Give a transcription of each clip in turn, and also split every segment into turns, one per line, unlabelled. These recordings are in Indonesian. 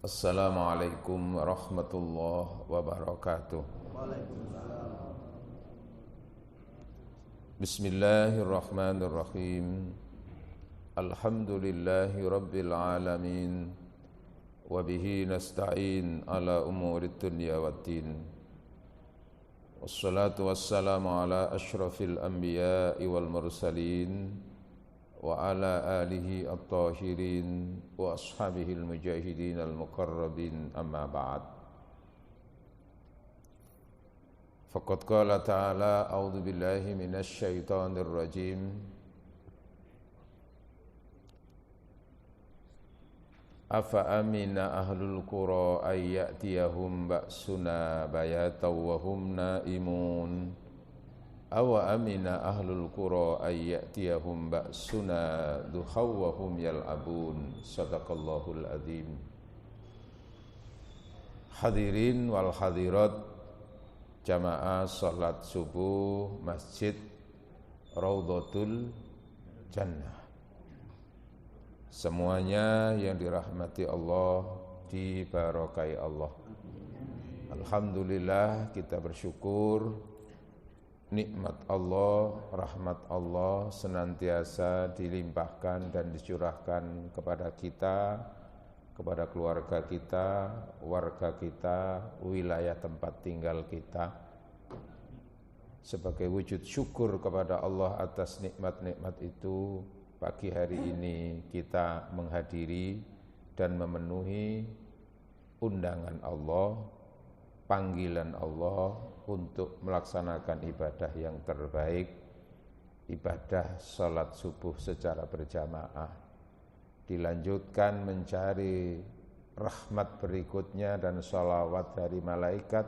Assalamualaikum warahmatullahi wabarakatuh. Bismillahirrahmanirrahim. Alhamdulillahi rabbil alamin. Wabihi nasta'in ala umurid dunya waddin. Wassalatu wassalamu ala ashrafil anbiya'i wal mursalin wa ala alihi at-tahirin wa ashabihi al-mujahidin al-muqarrabin amma ba'd. Faqad qala ta'ala a'udzu billahi minasy syaithanir rajim. Afa amina ahlul qura ay ya'tiyahum ba'suna bayatan wa hum naimun. Awa amina ahlul qura ay ya'tiyahum ba'suna duhaw wa hum yal'abun. Sadaqallahul azim. Hadirin wal hadirat jamaah salat subuh Masjid Raudhatul Jannah. Semuanya yang dirahmati Allah, diberkahi Allah. Alhamdulillah, kita bersyukur nikmat Allah, rahmat Allah senantiasa dilimpahkan dan dicurahkan kepada kita, kepada keluarga kita, warga kita, wilayah tempat tinggal kita. Sebagai wujud syukur kepada Allah atas nikmat-nikmat itu, pagi hari ini kita menghadiri dan memenuhi undangan Allah, panggilan Allah untuk melaksanakan ibadah yang terbaik, ibadah salat subuh secara berjamaah. Dilanjutkan mencari rahmat berikutnya dan sholawat dari malaikat.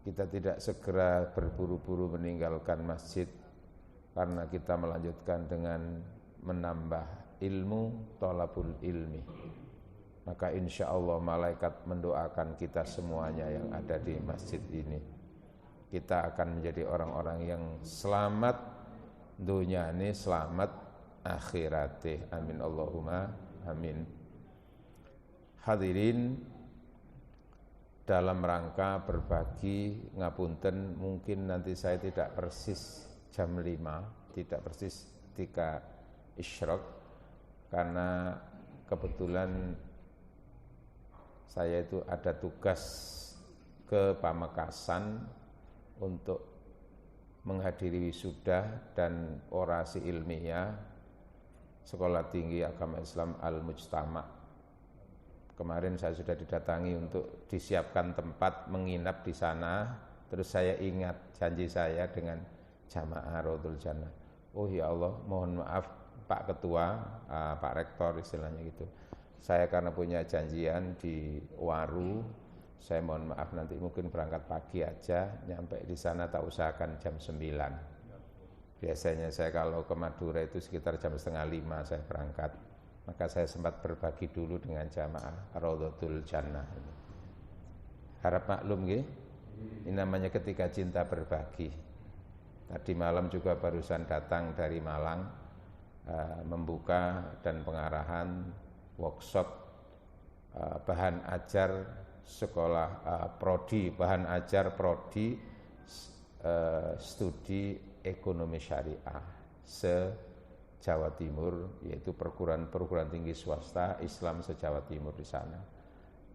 Kita tidak segera berburu-buru meninggalkan masjid, karena kita melanjutkan dengan menambah ilmu, thalabul ilmi. Maka insya Allah malaikat mendoakan kita semuanya yang ada di masjid ini. Kita akan menjadi orang-orang yang selamat dunyane, selamat akhirate. Amin Allahumma amin. Hadirin, dalam rangka berbagi, ngapunten mungkin nanti saya tidak persis jam 5, tidak persis ketika isyraq, karena kebetulan saya itu ada tugas ke Pamekasan untuk menghadiri wisuda dan orasi ilmiah Sekolah Tinggi Agama Islam Al-Mujtama'. Kemarin saya sudah didatangi untuk disiapkan tempat menginap di sana. Terus saya ingat janji saya dengan jamaah Raudhatul Jannah. Oh ya Allah, mohon maaf Pak Ketua, Pak Rektor istilahnya gitu. Saya karena punya janjian di Waru, saya mohon maaf nanti mungkin berangkat pagi aja, nyampe di sana tak usahakan jam 9. Biasanya saya kalau ke Madura itu sekitar jam 4:30 saya berangkat. Maka saya sempat berbagi dulu dengan jamaah Raudhatul Jannah. Harap maklum nggih. Ini namanya ketika cinta berbagi. Tadi malam juga barusan datang dari Malang, membuka dan pengarahan workshop bahan ajar sekolah prodi, bahan ajar prodi studi ekonomi syariah se-Jawa Timur, yaitu perguruan tinggi swasta Islam se-Jawa Timur di sana.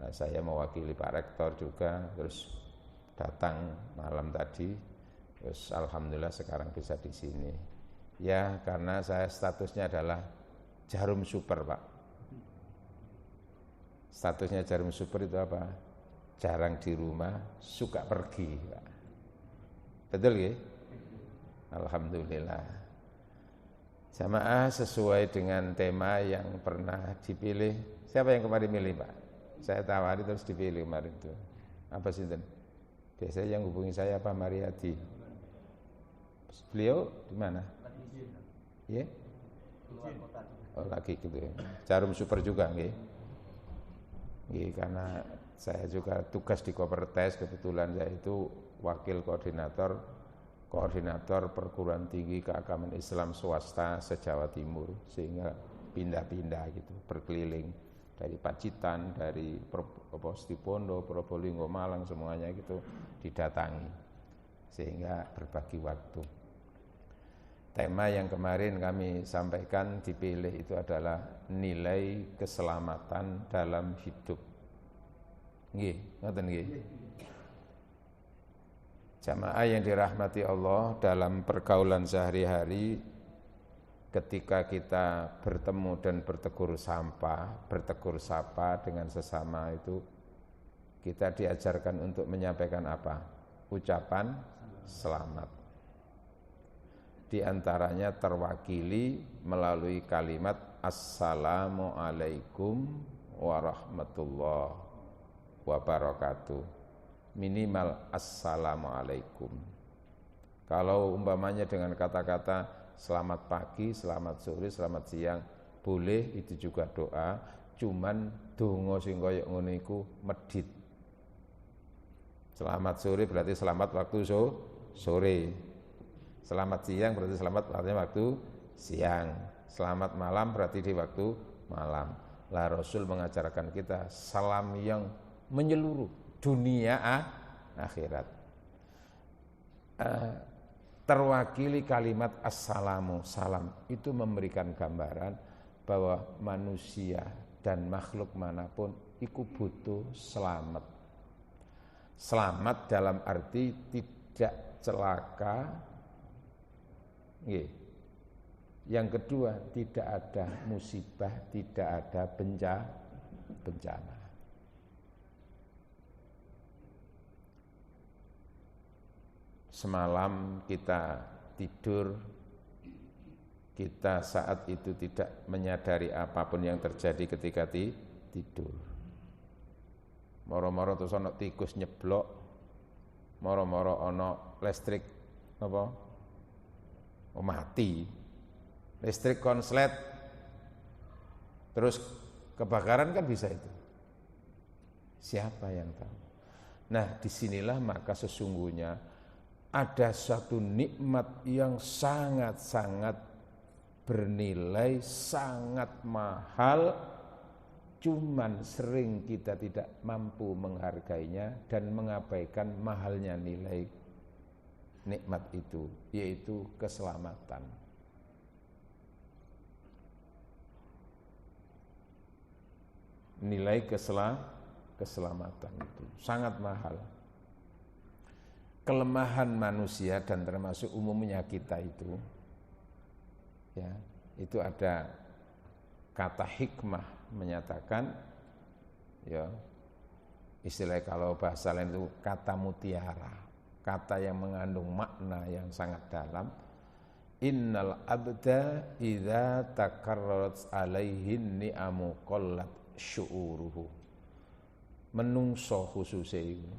Nah, saya mewakili Pak Rektor juga, terus datang malam tadi, terus alhamdulillah sekarang bisa di sini. Ya, karena saya statusnya adalah jarum super, Pak. Statusnya jarum super itu apa? Jarang di rumah, suka pergi, Pak. Betul ya? Alhamdulillah. Jamaah sesuai dengan tema yang pernah dipilih. Siapa yang kemarin milih, Pak? Saya tawari terus dipilih kemarin itu. Apa sih itu? Biasanya yang hubungi saya Pak Mariadi. Beliau di mana? Ya? Oh, lagi gitu ya. Jarum super juga nggih. Nggih, karena saya juga tugas di Kopertes, kebetulan saya itu wakil koordinator perguruan tinggi keagamaan Islam swasta se-Jawa Timur, sehingga pindah-pindah gitu, berkeliling. dari Pacitan, dari Situbondo, Probolinggo, Malang, semuanya gitu didatangi, sehingga berbagi waktu. Tema yang kemarin kami sampaikan dipilih itu adalah nilai keselamatan dalam hidup. Nggih, ngoten nggih. Jamaah yang dirahmati Allah, dalam pergaulan sehari-hari ketika kita bertemu dan bertegur sapa dengan sesama itu, kita diajarkan untuk menyampaikan apa? Ucapan selamat. Di antaranya terwakili melalui kalimat Assalamualaikum warahmatullahi wabarakatuh. Minimal Assalamualaikum. Kalau umpamanya dengan kata-kata selamat pagi, selamat sore, selamat siang, boleh, itu juga doa, cuman donga sing kaya ngono iku medhit. Selamat sore berarti selamat waktu sore. Selamat siang berarti selamat waktu siang. Selamat malam berarti di waktu malam. Lah Rasul mengajarkan kita salam yang menyeluruh dunia akhirat. Terwakili kalimat assalamu, salam itu memberikan gambaran bahwa manusia dan makhluk manapun iku butuh selamat. Selamat dalam arti tidak celaka. Yang kedua, tidak ada musibah, tidak ada bencana. Semalam kita tidur, kita saat itu tidak menyadari apapun yang terjadi ketika tidur. Moro-moro terus ana tikus nyeblok, moro-moro ana listrik apa? Mati, listrik konslet, terus kebakaran kan bisa itu. Siapa yang tahu? Nah, disinilah maka sesungguhnya ada satu nikmat yang sangat-sangat bernilai, sangat mahal, cuman sering kita tidak mampu menghargainya dan mengabaikan mahalnya nilai nikmat itu, yaitu keselamatan. Nilai keselamatan itu sangat mahal. Kelemahan manusia dan termasuk umumnya kita itu, ya, itu ada kata hikmah menyatakan, ya, istilah kalau bahasa lain itu kata mutiara. Kata yang mengandung makna yang sangat dalam. Innal abda idza takarrarat alaihin ni'amu qallat syu'uruhu. Menungso khususnya itu,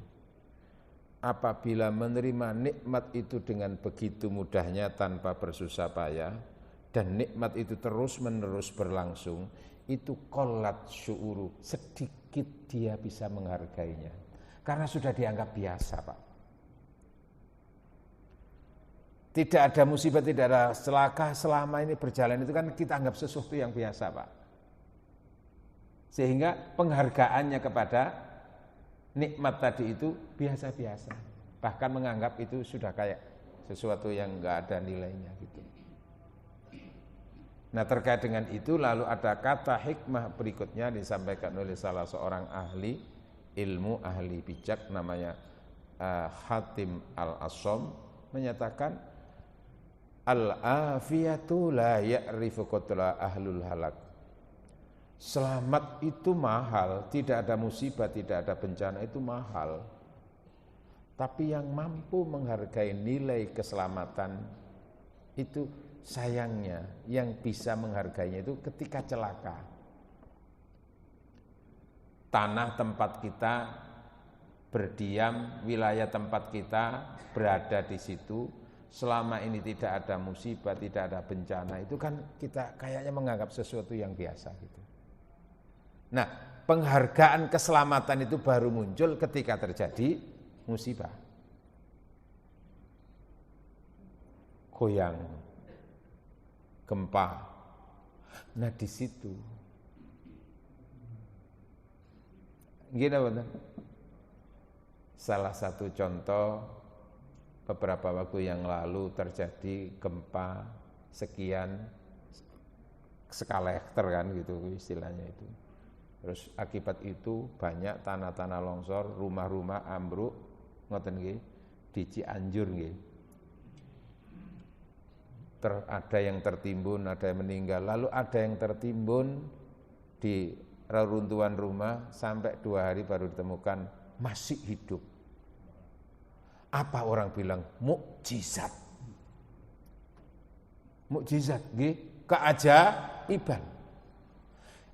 apabila menerima nikmat itu dengan begitu mudahnya tanpa bersusah payah, dan nikmat itu terus menerus berlangsung, itu qallat syu'uruhu, sedikit dia bisa menghargainya karena sudah dianggap biasa, Pak. Tidak ada musibah, tidak ada celaka selama ini berjalan itu kan kita anggap sesuatu yang biasa, Pak. Sehingga penghargaannya kepada nikmat tadi itu biasa-biasa. Bahkan menganggap itu sudah kayak sesuatu yang enggak ada nilainya gitu. Nah, terkait dengan itu lalu ada kata hikmah berikutnya disampaikan oleh salah seorang ahli ilmu, ahli bijak namanya Hatim Al-Asham, menyatakan al-afiyatu la ya'rifu qadra ahlul halak. Selamat itu mahal, tidak ada musibah, tidak ada bencana, itu mahal. Tapi yang mampu menghargai nilai keselamatan itu sayangnya yang bisa menghargainya itu ketika celaka. Tanah tempat kita berdiam, wilayah tempat kita berada di situ, selama ini tidak ada musibah, tidak ada bencana, itu kan kita kayaknya menganggap sesuatu yang biasa gitu. Nah, penghargaan keselamatan itu baru muncul ketika terjadi musibah. Goyang, gempa. Nah, di situ Gini betul. Salah satu contoh beberapa waktu yang lalu terjadi gempa sekian skala Richter kan gitu istilahnya itu. Terus akibat itu banyak tanah-tanah longsor, rumah-rumah ambruk, ngoten nggih, di Cianjur nggih. Ada yang tertimbun, ada yang meninggal, lalu ada yang tertimbun di reruntuhan rumah sampai 2 hari baru ditemukan masih hidup. Apa orang bilang? Mukjizat. Mukjizat nggih, keajaiban.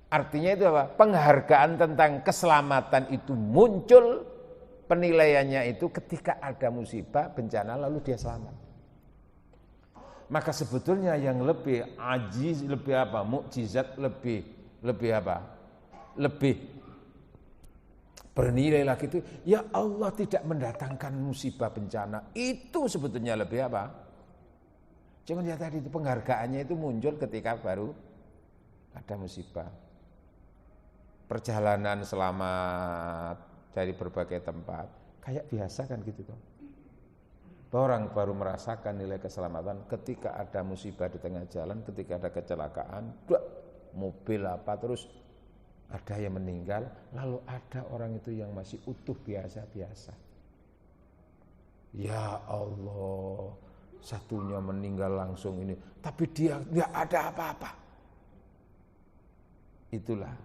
Artinya itu apa? Penghargaan tentang keselamatan itu muncul, penilaiannya itu ketika ada musibah, bencana lalu dia selamat. Maka sebetulnya yang lebih ajiz, lebih apa? Mukjizat, lebih apa? Lebih bernilai lagi itu, ya Allah tidak mendatangkan musibah bencana. Itu sebetulnya lebih apa? Cuman ya tadi itu penghargaannya itu muncul ketika baru ada musibah. Perjalanan selamat dari berbagai tempat, kayak biasa kan gitu toh. Orang baru merasakan nilai keselamatan ketika ada musibah di tengah jalan, ketika ada kecelakaan, mobil apa terus ada yang meninggal, lalu ada orang itu yang masih utuh biasa-biasa. Ya Allah, satunya meninggal langsung ini, tapi dia tidak ada apa-apa. Itulah.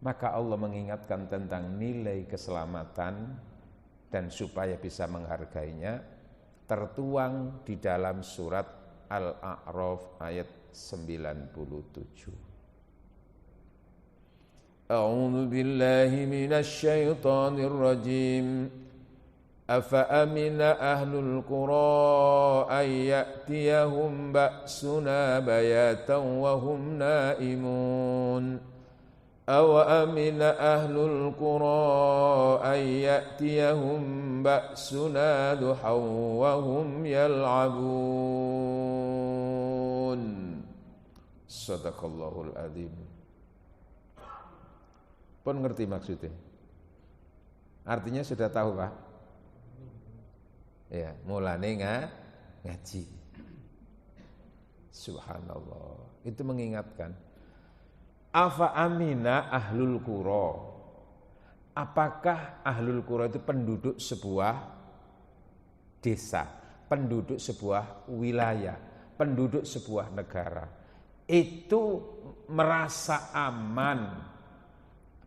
Maka Allah mengingatkan tentang nilai keselamatan dan supaya bisa menghargainya tertuang di dalam surat Al-A'raf ayat 97. A'udzu billahi minasy syaithanir rajim. Afa amina ahlul qura ay ya'tiyahum ba'suna bayatan wa hum naimun. Aw amina ahlul qura ay ya'tiyahum ba'suna duhaw wa hum yal'abun. Shadaqallahul adzim. Pun ngerti maksudnya? Artinya sudah tahu Pak? Ya, mulane ngaji. Subhanallah. Itu mengingatkan. Afa amina ahlul qura. Apakah ahlul qura itu penduduk sebuah desa, penduduk sebuah wilayah, penduduk sebuah negara, itu merasa aman,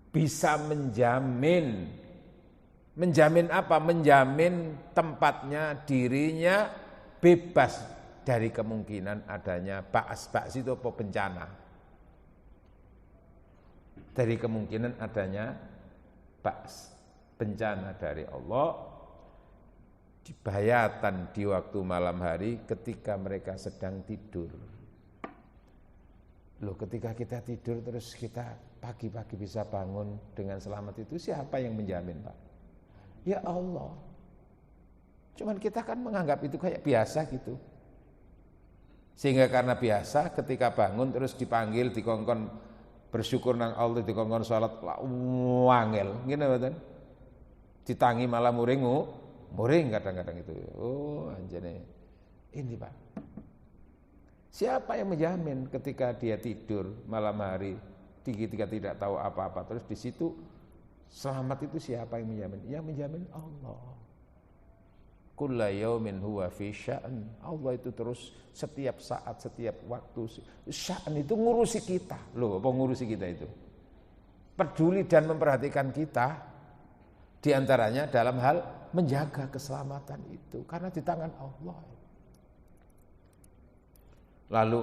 bisa menjamin apa? Menjamin tempatnya, dirinya bebas dari kemungkinan adanya ba's itu apa? Bencana. Dari kemungkinan adanya bencana dari Allah dibayatan di waktu malam hari ketika mereka sedang tidur. Loh, ketika kita tidur terus kita pagi-pagi bisa bangun dengan selamat itu siapa yang menjamin, Pak? Ya Allah. Cuman kita kan menganggap itu kayak biasa gitu. Sehingga karena biasa ketika bangun terus dipanggil, dikongkon bersyukur nang Allah, dikongkon salat wangel, ngene mboten. Ditangi malah muring kadang-kadang itu. Oh, anjene. Ini, Pak. Siapa yang menjamin ketika dia tidur malam hari, ketika tidak tahu apa-apa, terus di situ selamat itu siapa yang menjamin? Yang menjamin Allah. Kulla yaumin huwa fi sya'n. Allah itu terus setiap saat, setiap waktu. Sya'n itu ngurusi kita. Loh, apa ngurusi kita itu? Peduli dan memperhatikan kita. Di antaranya dalam hal menjaga keselamatan itu. Karena di tangan Allah. Lalu,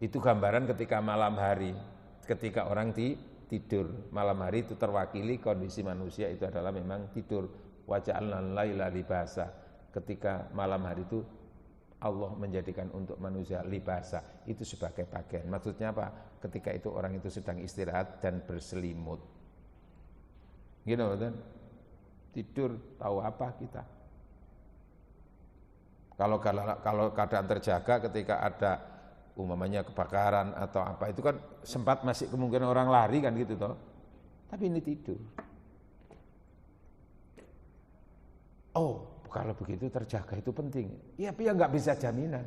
itu gambaran ketika malam hari. Ketika orang tidur. Malam hari itu terwakili kondisi manusia itu adalah memang tidur. Waja'alna laila libasa. Ketika malam hari itu Allah menjadikan untuk manusia libasa itu sebagai pakaian. Maksudnya apa? Ketika itu orang itu sedang istirahat dan berselimut. Gitu kan? Tidur tahu apa kita? Kalau keadaan terjaga ketika ada umpamanya kebakaran atau apa itu kan sempat masih kemungkinan orang lari kan gitu toh. Tapi ini tidur. Oh, kalau begitu terjaga itu penting. Ya, tapi nggak bisa jaminan.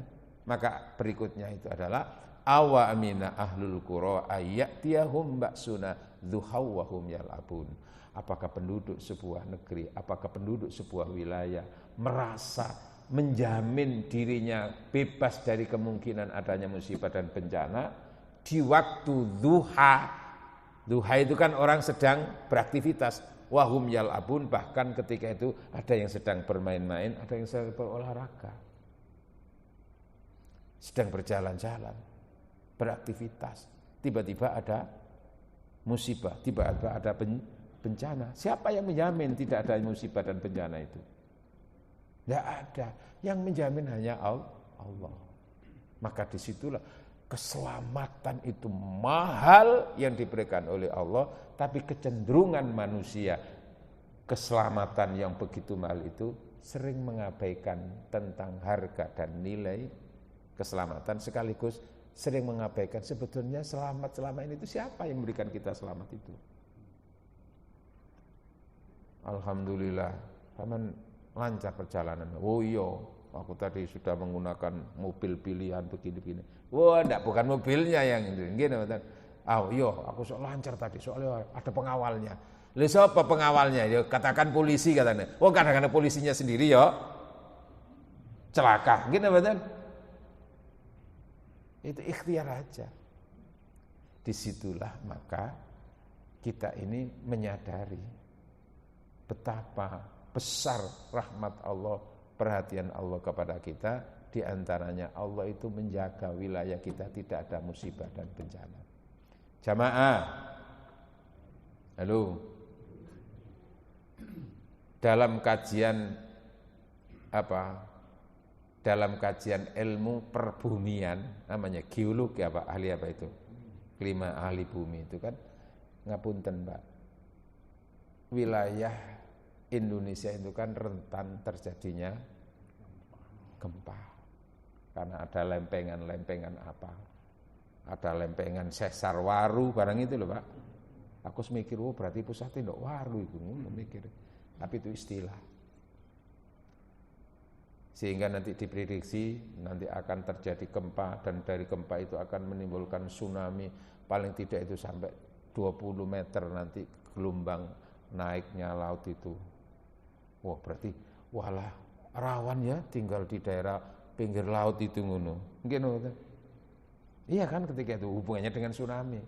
Maka berikutnya itu adalah awa amina ahlul qura ayyatiyahum ba'suna duhaw wa hum yal'abun. Apakah penduduk sebuah negeri, apakah penduduk sebuah wilayah merasa menjamin dirinya bebas dari kemungkinan adanya musibah dan bencana di waktu duha. Duha itu kan orang sedang beraktivitas, wahum yal'abun, bahkan ketika itu ada yang sedang bermain-main, ada yang sedang berolahraga, sedang berjalan-jalan, beraktivitas. Tiba-tiba ada musibah, tiba-tiba ada bencana. Siapa yang menjamin tidak ada musibah dan bencana itu? Tidak ada. Yang menjamin hanya Allah. Maka disitulah keselamatan itu mahal yang diberikan oleh Allah, tapi kecenderungan manusia keselamatan yang begitu mahal itu sering mengabaikan tentang harga dan nilai keselamatan, sekaligus sering mengabaikan sebetulnya selamat selama ini itu siapa yang memberikan kita selamat itu. Alhamdulillah, paman lancar perjalanan. Oh iya, aku tadi sudah menggunakan mobil pilihan begini-begini. Wah, enggak, bukan mobilnya yang itu. Gini, oh iya, aku sok lancar tadi, soalnya ada pengawalnya. Lalu siapa pengawalnya? Ya, katakan polisi katanya. Oh, kadang-kadang polisinya sendiri ya celaka. Gini, betul? Itu ikhtiar aja. Disitulah maka kita ini menyadari betapa besar rahmat Allah, perhatian Allah kepada kita. Di antaranya Allah itu menjaga wilayah kita tidak ada musibah dan bencana. Jamaah, halo. Dalam kajian dalam kajian ilmu perbumian, namanya geologi ahli apa itu? Klima, ahli bumi itu kan, ngapunten Pak, wilayah Indonesia itu kan rentan terjadinya gempa. Karena ada lempengan-lempengan ada lempengan sesar waru barang itu loh Pak. Aku semikir, oh berarti pusatnya ndok waru itu, mikir. Tapi itu istilah. Sehingga nanti diprediksi nanti akan terjadi gempa, dan dari gempa itu akan menimbulkan tsunami, paling tidak itu sampai 20 meter nanti gelombang naiknya laut itu. Wah berarti walah rawan ya tinggal di daerah pinggir laut itu ngono. Nggih. Iya kan, ketika itu hubungannya dengan tsunami.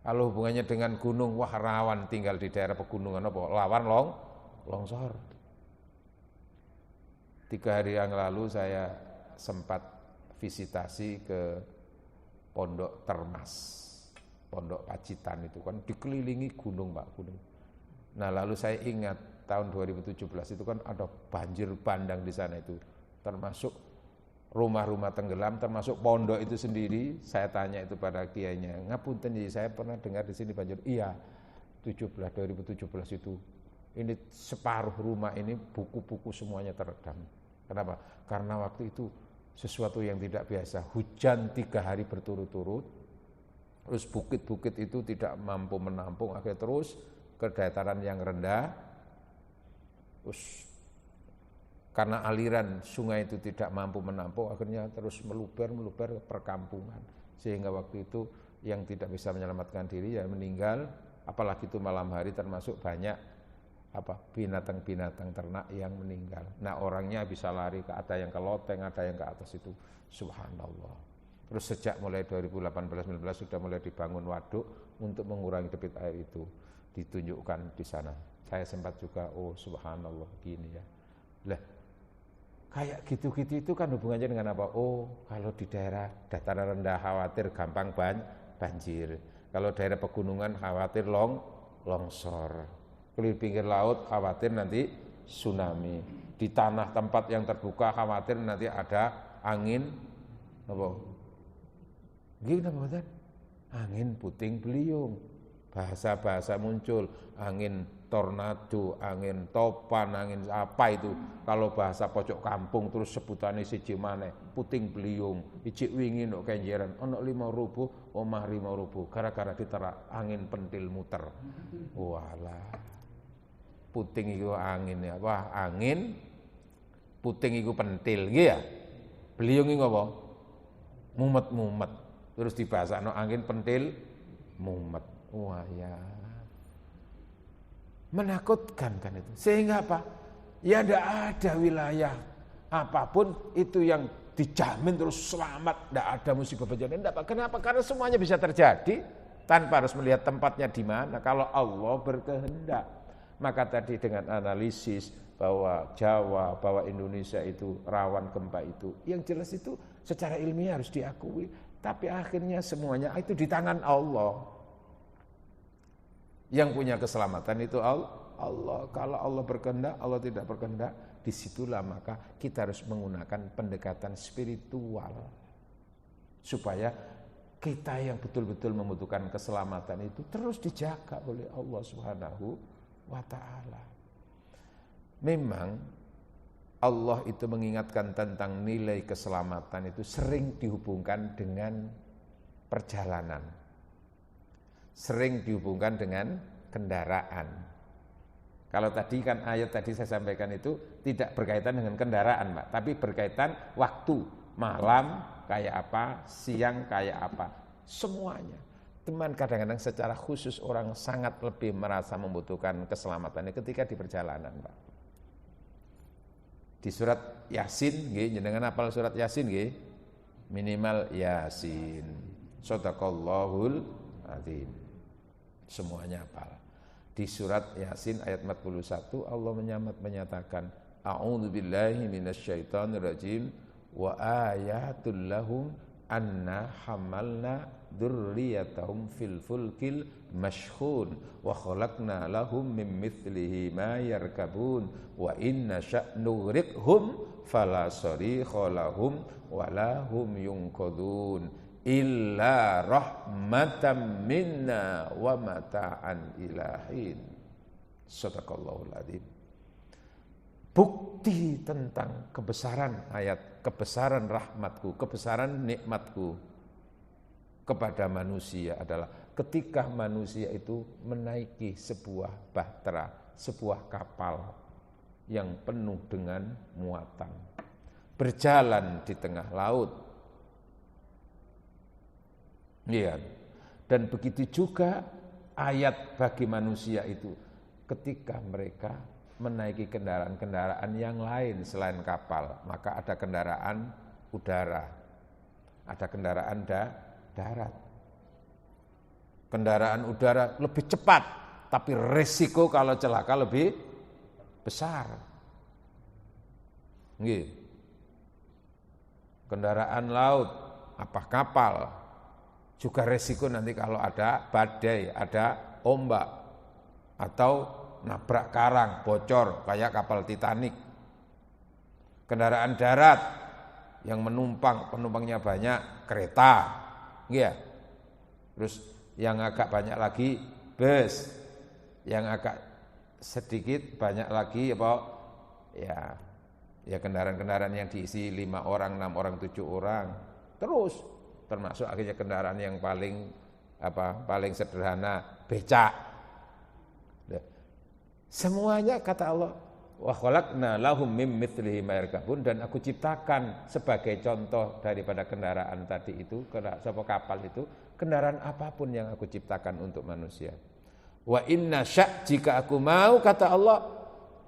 Kalau hubungannya dengan gunung, wah rawan tinggal di daerah pegunungan apa? Lawan longsor. 3 hari yang lalu saya sempat visitasi ke Pondok Termas, Pondok Pacitan itu kan dikelilingi gunung Pak, gunung. Nah lalu saya ingat tahun 2017 itu kan ada banjir bandang di sana itu, termasuk rumah-rumah tenggelam, termasuk pondok itu sendiri. Saya tanya itu pada kiainya, ngapunten saya pernah dengar di sini banjir. Iya, 2017 itu ini separuh rumah ini buku-buku semuanya terendam. Kenapa? Karena waktu itu sesuatu yang tidak biasa, hujan 3 hari berturut-turut, terus bukit-bukit itu tidak mampu menampung, akhirnya terus ke dataran yang rendah, terus karena aliran sungai itu tidak mampu menampung, akhirnya terus meluber ke perkampungan. Sehingga waktu itu yang tidak bisa menyelamatkan diri ya meninggal, apalagi itu malam hari, termasuk banyak binatang-binatang ternak yang meninggal. Nah orangnya bisa lari, ada yang ke loteng, ada yang ke atas itu. Subhanallah. Terus sejak mulai 2018-19 sudah mulai dibangun waduk untuk mengurangi debit air itu, ditunjukkan di sana. Saya sempat juga, oh subhanallah gini ya. Lah kayak gitu-gitu itu kan hubungannya dengan apa? Oh, kalau di daerah dataran rendah khawatir gampang banjir. Kalau daerah pegunungan khawatir longsor. Kalau di pinggir laut khawatir nanti tsunami. Di tanah tempat yang terbuka khawatir nanti ada angin apa? Gimana Bapak? Angin puting beliung. Bahasa-bahasa muncul, angin tornado, angin topan, angin apa itu. Kalau bahasa pojok kampung terus sebutannya siji maneh, puting beliung, ijik wingi nduk kenjeran, ana 5.000 omah 5.000 gara-gara diterak angin pentil muter. Walah. Puting iku angin ya. Wah, angin puting iku pentil nggih ya. Beliung iku apa? Mumet-mumet. Terus dibasakno angin pentil mumet. Wah ya. Menakutkan kan itu. Sehingga apa? Ya tidak ada wilayah apapun itu yang dijamin terus selamat, tidak ada musibah bencana. Tidak. Kenapa? Karena semuanya bisa terjadi tanpa harus melihat tempatnya di mana. Kalau Allah berkehendak. Maka tadi dengan analisis bahwa Jawa, bahwa Indonesia itu rawan gempa itu, yang jelas itu secara ilmiah harus diakui. Tapi akhirnya semuanya itu di tangan Allah. Yang punya keselamatan itu Allah. Kalau Allah berkehendak, Allah tidak berkehendak, disitulah maka kita harus menggunakan pendekatan spiritual. Supaya kita yang betul-betul membutuhkan keselamatan itu terus dijaga oleh Allah Subhanahu wa ta'ala. Memang Allah itu mengingatkan tentang nilai keselamatan itu sering dihubungkan dengan perjalanan. Sering dihubungkan dengan kendaraan. Kalau tadi kan ayat tadi saya sampaikan itu tidak berkaitan dengan kendaraan, Pak, tapi berkaitan waktu, malam kayak apa, siang kayak apa, semuanya. Teman kadang-kadang secara khusus orang sangat lebih merasa membutuhkan keselamatannya ketika di perjalanan, Pak. Di surat Yasin nggih, jenengan hafal surat Yasin nggih? Minimal Yasin. Shadaqallahul azim. Semuanya hafal. Di surat Yasin ayat 41 Allah menyatakan a'udzubillahi minasyaitonirrajim wa ayatul lahum anna hamalna dzurriyyatahum fil fulkil mashhun wa khalaqna lahum min mithlihi ma yarkabun wa inna sya'nughriqhum fala sarikha lahum wa lahum yunqadun illa rahmatan minna wa mata'an ilahin. Shadaqallahul adzim. Bukti tentang kebesaran ayat, kebesaran rahmatku, kebesaran nikmatku kepada manusia adalah ketika manusia itu menaiki sebuah bahtera, sebuah kapal yang penuh dengan muatan, berjalan di tengah laut. Iya. Dan begitu juga ayat bagi manusia itu ketika mereka menaiki kendaraan-kendaraan yang lain selain kapal, maka ada kendaraan udara, ada kendaraan darat. Kendaraan udara lebih cepat, tapi resiko kalau celaka lebih besar. Nggih. Kendaraan laut, apa kapal, juga resiko nanti kalau ada badai, ada ombak, atau nabrak karang, bocor kayak kapal Titanic. Kendaraan darat yang penumpangnya banyak, kereta, ya. Terus yang agak banyak lagi bus, yang agak sedikit banyak lagi ya kendaraan-kendaraan yang diisi 5 orang, 6 orang, 7 orang, terus termasuk akhirnya kendaraan yang paling sederhana, becak. Semuanya kata Allah, wa khalaqna lahum mim mithlihi ma yarkabun, dan aku ciptakan sebagai contoh daripada kendaraan tadi itu, kapal itu, kendaraan apapun yang aku ciptakan untuk manusia. Wa inna jika aku mau, kata Allah,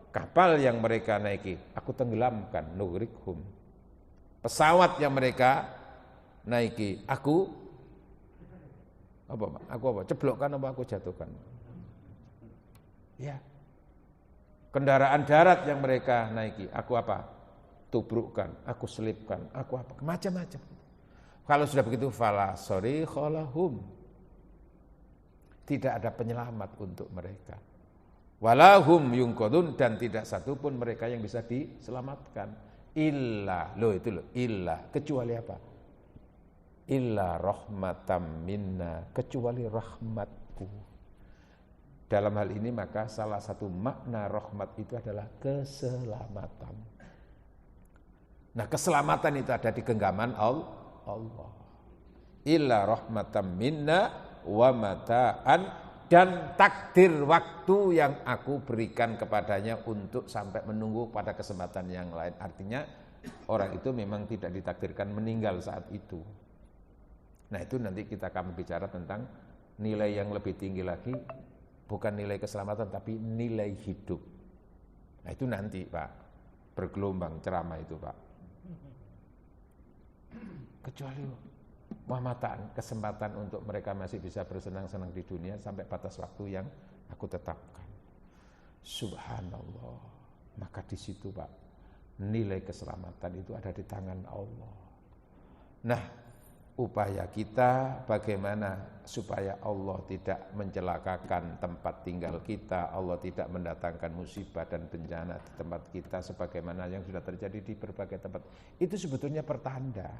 kapal yang mereka naiki, aku tenggelamkan, nughriqhum. Pesawat yang mereka naiki, aku ceblokkan, aku jatuhkan. Ya. Kendaraan darat yang mereka naiki, aku tubrukkan, aku selipkan, aku macam-macam. Kalau sudah begitu, fala sarikha lahum, tidak ada penyelamat untuk mereka. Walahum yunqadun, dan tidak satupun mereka yang bisa diselamatkan. Illa, kecuali apa? Illa rahmatam minna, kecuali rahmatku. Dalam hal ini maka salah satu makna rahmat itu adalah keselamatan. Nah, keselamatan itu ada di genggaman Allah. Illa rahmatan minna wa mata'an, dan takdir waktu yang aku berikan kepadanya untuk sampai menunggu pada kesempatan yang lain. Artinya orang itu memang tidak ditakdirkan meninggal saat itu. Nah, itu nanti kita akan bicara tentang nilai yang lebih tinggi lagi, bukan nilai keselamatan tapi nilai hidup. Nah, itu nanti Pak, bergelombang ceramah itu Pak. Kecuali wamataan, kesempatan untuk mereka masih bisa bersenang-senang di dunia sampai batas waktu yang aku tetapkan. Subhanallah. Maka di situ Pak, nilai keselamatan itu ada di tangan Allah. Nah, upaya kita bagaimana supaya Allah tidak mencelakakan tempat tinggal kita, Allah tidak mendatangkan musibah dan bencana di tempat kita sebagaimana yang sudah terjadi di berbagai tempat. Itu sebetulnya pertanda.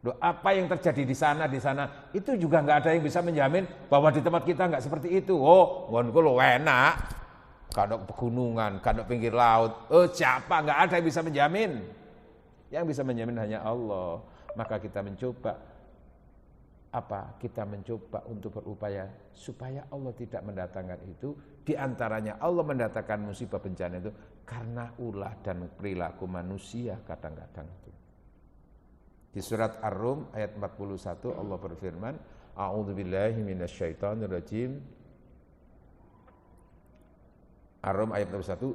Loh, apa yang terjadi di sana itu juga nggak ada yang bisa menjamin bahwa di tempat kita nggak seperti itu. Oh, ngonku lo enak, kadang pegunungan, kadang pinggir laut. Siapa? Nggak ada yang bisa menjamin. Yang bisa menjamin hanya Allah. Maka kita mencoba Kita mencoba untuk berupaya supaya Allah tidak mendatangkan itu. Di antaranya Allah mendatangkan musibah bencana itu karena ulah dan perilaku manusia kadang-kadang itu. Di surat Ar-Rum ayat 41 Allah berfirman, A'udzubillahi minasyaitonirrajim. Ar-Rum ayat 41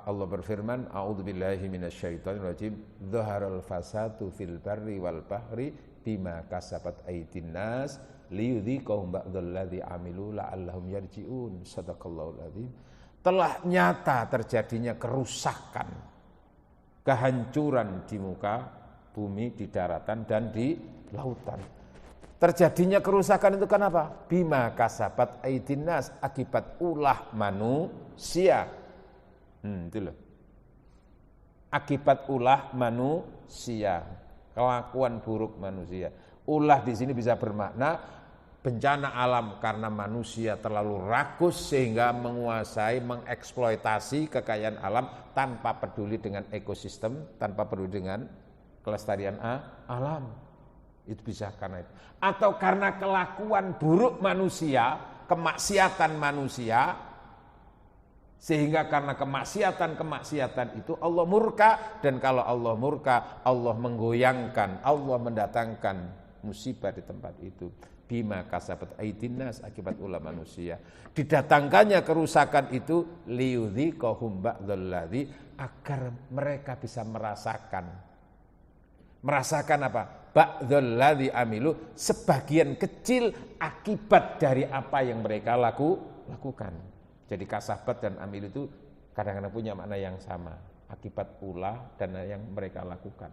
Allah berfirman, A'udzubillahi minasyaitonirrajim. Dhaharal fasadu fil barri wal bahri bima kasabat aydin nas liyudhiqahum ba'dalladzi amilu la'allahum yarji'un. Shadaqallahul adzim. Telah nyata terjadinya kerusakan, kehancuran di muka bumi, di daratan dan di lautan. Terjadinya kerusakan itu kenapa? Bima kasabat aydin nas, akibat ulah manusia. Itu loh. Akibat ulah manusia, kelakuan buruk manusia. Ulah di sini bisa bermakna bencana alam karena manusia terlalu rakus sehingga menguasai, mengeksploitasi kekayaan alam tanpa peduli dengan ekosistem, tanpa peduli dengan kelestarian alam. Itu bisa karena itu. Atau karena kelakuan buruk manusia, kemaksiatan manusia, sehingga karena kemaksiatan itu Allah murka. Dan kalau Allah murka, Allah menggoyangkan, Allah mendatangkan musibah di tempat itu. Bima kasabat aydin nas, akibat ulah manusia. Didatangkannya kerusakan itu liyudhiqahum ba'dalladzi, agar mereka bisa merasakan apa? Ba'dalladzi amilu, sebagian kecil akibat dari apa yang mereka lakukan. Jadi kasabat dan amil itu kadang-kadang punya makna yang sama, akibat ulah dan yang mereka lakukan.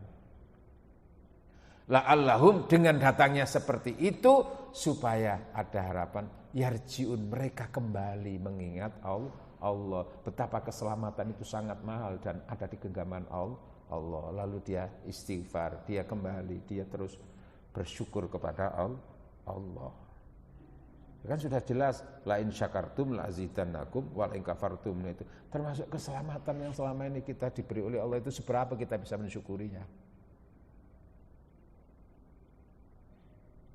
La'allahum, dengan datangnya seperti itu supaya ada harapan, yarji'un, mereka kembali mengingat Allah. Betapa keselamatan itu sangat mahal dan ada di genggaman Allah. Lalu dia istighfar, dia kembali, dia terus bersyukur kepada Allah. Kan sudah jelas, la in syakartum la azidannakum wal in kafartum, itu termasuk keselamatan yang selama ini kita diberi oleh Allah. Itu seberapa kita bisa mensyukurinya.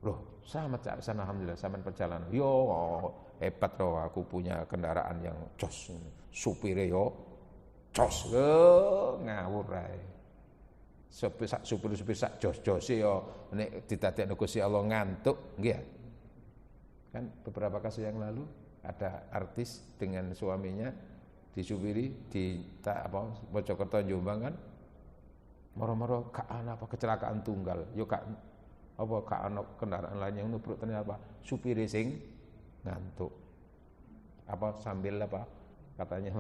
Loh, selamat sana, alhamdulillah, sampean perjalanan. Yo, hebat loh, aku punya kendaraan yang jos, supire yo jos, ngawur ae. Supir sak jos-jose yo nek didadekno Gusti Allah ngantuk, nggih. Kan beberapa kasus yang lalu ada artis dengan suaminya disupiri di Mojokerto Jombang kan, moro-moro kecelakaan tunggal, yo ana kendaraan lain yang nubruk, ternyata supire sing ngantuk. Sambil katanya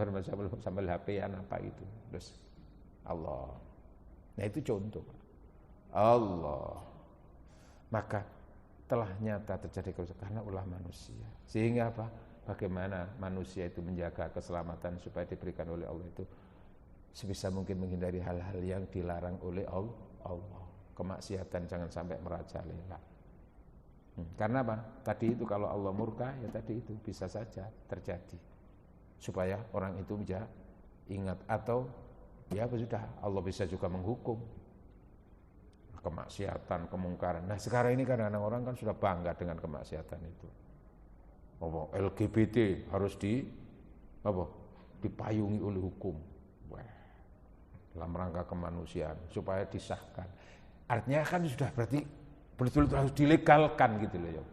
sambil HP-an itu. Terus Allah. Nah, itu contoh. Allah. Maka telah nyata terjadi kerusakan karena ulah manusia. Sehingga bagaimana manusia itu menjaga keselamatan supaya diberikan oleh Allah itu sebisa mungkin menghindari hal-hal yang dilarang oleh Allah. Kemaksiatan jangan sampai merajalela. Karena apa? Tadi itu kalau Allah murka, ya tadi itu bisa saja terjadi. Supaya orang itu bisa ingat, atau ya sudah, Allah bisa juga menghukum kemaksiatan, kemungkaran. Nah sekarang ini kadang-kadang orang kan sudah bangga dengan kemaksiatan itu. LGBT harus dipayungi oleh hukum. Wah, dalam rangka kemanusiaan supaya disahkan. Artinya kan sudah berarti betul-betul harus dilegalkan gitu loh ya.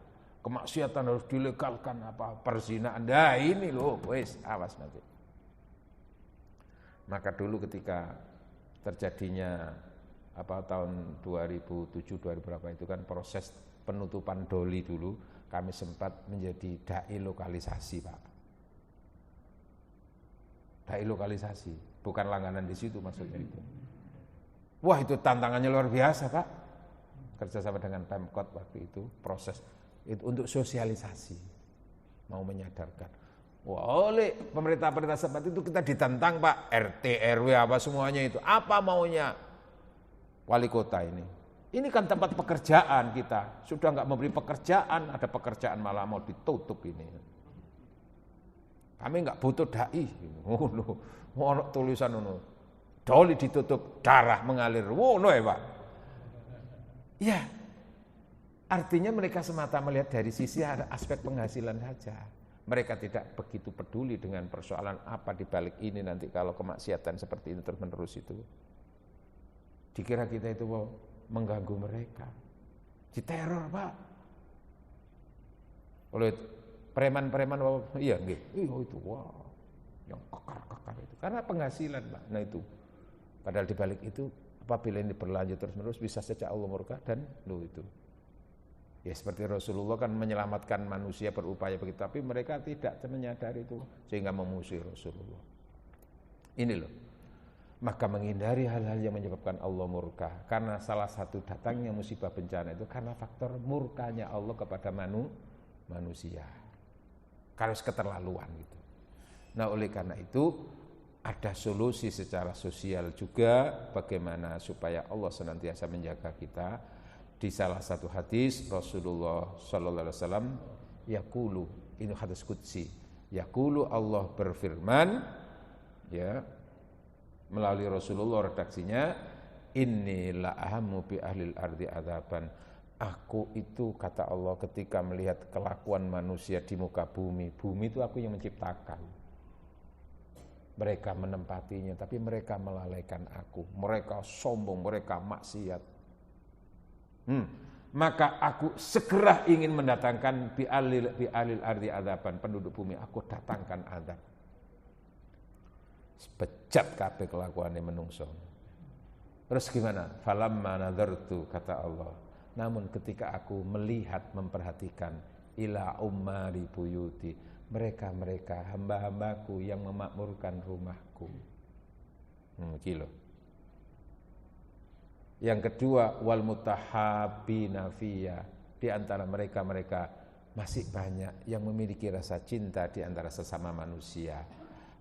Kemaksiatan harus dilegalkan, apa perzinaan. Nah ini loh, wes awas nanti. Maka dulu ketika terjadinya tahun 2007 2000 itu kan proses penutupan Doli dulu, kami sempat menjadi dai lokalisasi, Pak. Dai lokalisasi, bukan langganan di situ maksudnya itu. Wah, itu tantangannya luar biasa, Pak. Kerjasama dengan Pemkot waktu itu, proses itu untuk sosialisasi, mau menyadarkan. Wah, oleh pemerintah-pemerintah seperti itu kita ditantang, Pak. RT, RW apa semuanya itu. Apa maunya wali kota ini? Ini kan tempat pekerjaan kita. Sudah enggak memberi pekerjaan, ada pekerjaan malah mau ditutup ini. Kami enggak butuh dai. Ono tulisan ono. Doli ditutup, darah mengalir. Wono ya, Pak. Ya. Artinya mereka semata melihat dari sisi ada aspek penghasilan saja. Mereka tidak begitu peduli dengan persoalan apa di balik ini nanti kalau kemaksiatan seperti ini terus-menerus itu. Dikira kita itu mau mengganggu mereka. Diteror, Pak. Oleh preman-preman, iya nggih. Itu wah. Yang kekar-kekar itu. Karena penghasilan, Pak. Nah itu. Padahal di balik itu apabila ini berlanjut terus-menerus bisa saja Allah murka dan itu. Ya seperti Rasulullah kan menyelamatkan manusia berupaya begitu, tapi mereka tidak menyadari itu sehingga memusuhi Rasulullah. Ini loh. Maka menghindari hal-hal yang menyebabkan Allah murka, karena salah satu datangnya musibah bencana itu karena faktor murkanya Allah kepada manusia. Karena keterlaluan gitu. Nah, oleh karena itu ada solusi secara sosial juga bagaimana supaya Allah senantiasa menjaga kita. Di salah satu hadis Rasulullah sallallahu alaihi wasallam yaqulu, ini hadis qudsi, yaqulu Allah berfirman ya melalui Rasulullah, redaksinya, inni la ahamu bi ahlil ardi adzaban. Aku itu kata Allah ketika melihat kelakuan manusia di muka bumi itu aku yang menciptakan. Mereka menempatinya tapi mereka melalaikan aku. Mereka sombong, mereka maksiat. Maka aku segera ingin mendatangkan bi alil ardi adzaban, penduduk bumi aku datangkan azab. Bejat kabeh kelakuane menungso. Terus gimana? Falamma nadartu kata Allah. Namun ketika aku melihat, memperhatikan ila ummari buyuti, mereka hamba-hambaku yang memakmurkan rumahku. Kilo. Yang kedua, wal mutahabbina fiyya, di antara mereka masih banyak yang memiliki rasa cinta di antara sesama manusia.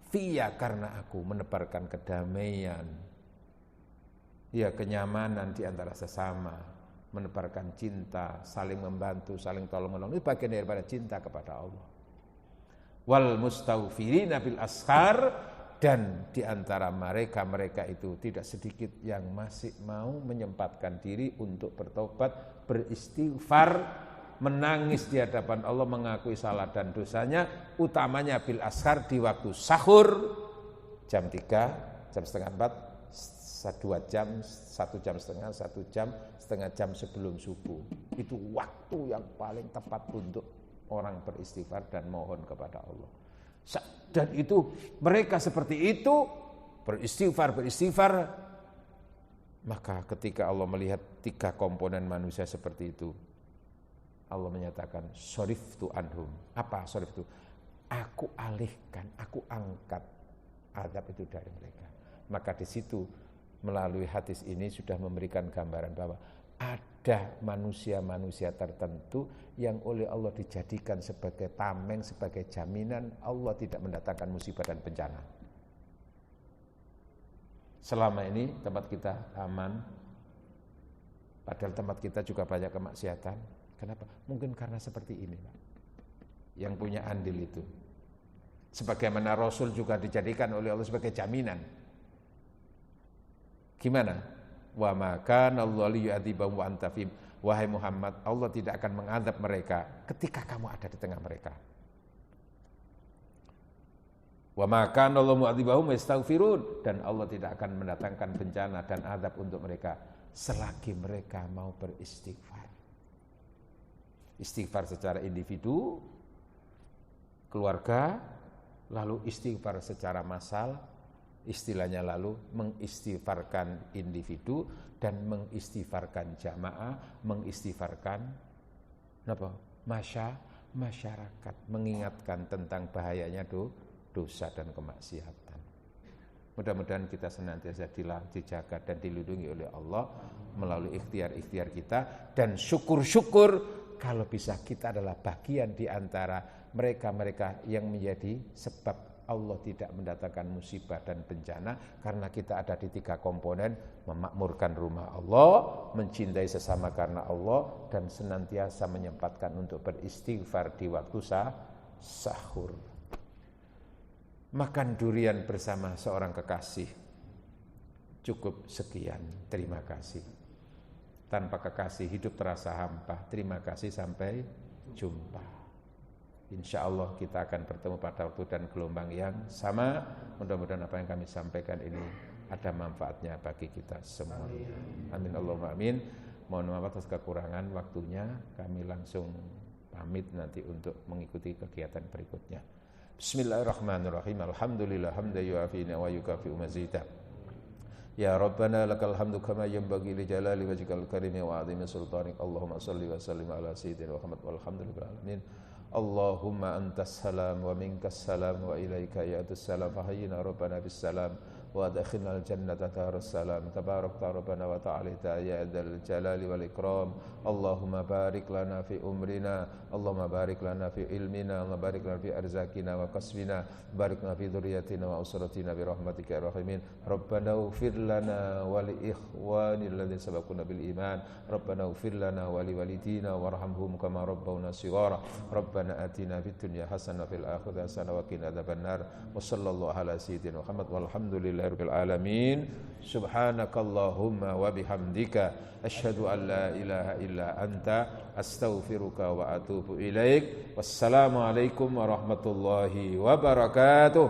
Fiyya, karena aku menebarkan kedamaian, ya kenyamanan di antara sesama, menebarkan cinta, saling membantu, saling tolong-menolong, itu bagian daripada cinta kepada Allah. Wal mustaghfirina bil ashar, dan di antara mereka itu tidak sedikit yang masih mau menyempatkan diri untuk bertobat, beristighfar, menangis di hadapan Allah, mengakui salah dan dosanya, utamanya bil ashar, di waktu sahur, jam 3, jam setengah 4, 2 jam, 1 jam setengah jam sebelum subuh. Itu waktu yang paling tepat untuk orang beristighfar dan mohon kepada Allah. Dan itu mereka seperti itu beristighfar, maka ketika Allah melihat 3 komponen manusia seperti itu, Allah menyatakan soriftu anhum. Apa soriftu? Aku alihkan, aku angkat azab itu dari mereka. Maka di situ melalui hadis ini sudah memberikan gambaran bahwa ada manusia-manusia tertentu yang oleh Allah dijadikan sebagai tameng, sebagai jaminan Allah tidak mendatangkan musibah dan bencana. Selama ini tempat kita aman, padahal tempat kita juga banyak kemaksiatan. Kenapa? Mungkin karena seperti ini, Pak. Yang punya andil itu. Sebagaimana Rasul juga dijadikan oleh Allah sebagai jaminan. Gimana? Wa ma kana Allahu liyu'adzibahum wa anta fihim. Wahai Muhammad, Allah tidak akan mengadab mereka ketika kamu ada di tengah mereka. Wa ma kana Allahu mu'adzibahum wa yastaghfirun, dan Allah tidak akan mendatangkan bencana dan azab untuk mereka selagi mereka mau beristighfar. Istighfar secara individu, keluarga, lalu istighfar secara massal, istilahnya lalu mengistighfarkan individu dan mengistighfarkan jamaah, mengistighfarkan masyarakat, mengingatkan tentang bahayanya dosa dan kemaksiatan. Mudah-mudahan kita senantiasa dijaga dan dilindungi oleh Allah melalui ikhtiar-ikhtiar kita, dan syukur-syukur kalau bisa kita adalah bagian di antara mereka-mereka yang menjadi sebab Allah tidak mendatangkan musibah dan bencana, karena kita ada di 3 komponen: memakmurkan rumah Allah, mencintai sesama karena Allah, dan senantiasa menyempatkan untuk beristighfar di waktu sahur. Makan durian bersama seorang kekasih. Cukup sekian, terima kasih. Tanpa kekasih hidup terasa hampa. Terima kasih, sampai jumpa. Insya Allah kita akan bertemu pada waktu dan gelombang yang sama. Mudah-mudahan apa yang kami sampaikan ini ada manfaatnya bagi kita semua. Amin Allahumma amin. Mohon maaf atas kekurangan waktunya. Kami langsung pamit nanti untuk mengikuti kegiatan berikutnya. Bismillahirrahmanirrahim. Alhamdulillah hamdan yu'afina wa yukafi'u mazidah. Ya Rabbana lakal hamdu kama yanbaghi li jalali wajhikal karimi wa 'azimi sultanik. Allahumma shalli wa sallim ala sayyidina Muhammad walhamdulillahi alamin. Allahumma antas salam wa minkas salam wa ilaika ya'tus salam fahayyina rabbana bis salam wa adkhilnal jannata darus salam tabarakta rabbana wa ta'ala ya dzal jalali wal ikram. Allahumma barik lana fi umrina, Allahumma barik lana fi ilmina, Allahumma barik lana fi arzakina wa kasbina, barik lana fi dzurriyyatina wa usratina bi rahmatika ya rahimin. Rabbana ighfir lana wa li ikhwanil ladzina sabaquna bil iman, Rabbana ighfir lana wa li walidina warhamhum kama rabbawna shighara. Rabbana atina fid dunya hasanah wa fil akhirati hasanah wa qina adzabannar. Wa sallallahu ala sayyidina Muhammad walhamdulillahi rabbil alamin. Subhanakallahumma wa bihamdika asyhadu an la ilaha illa anta astaghfiruka wa atubu ilaik. Wassalamu alaikum warahmatullahi wabarakatuh.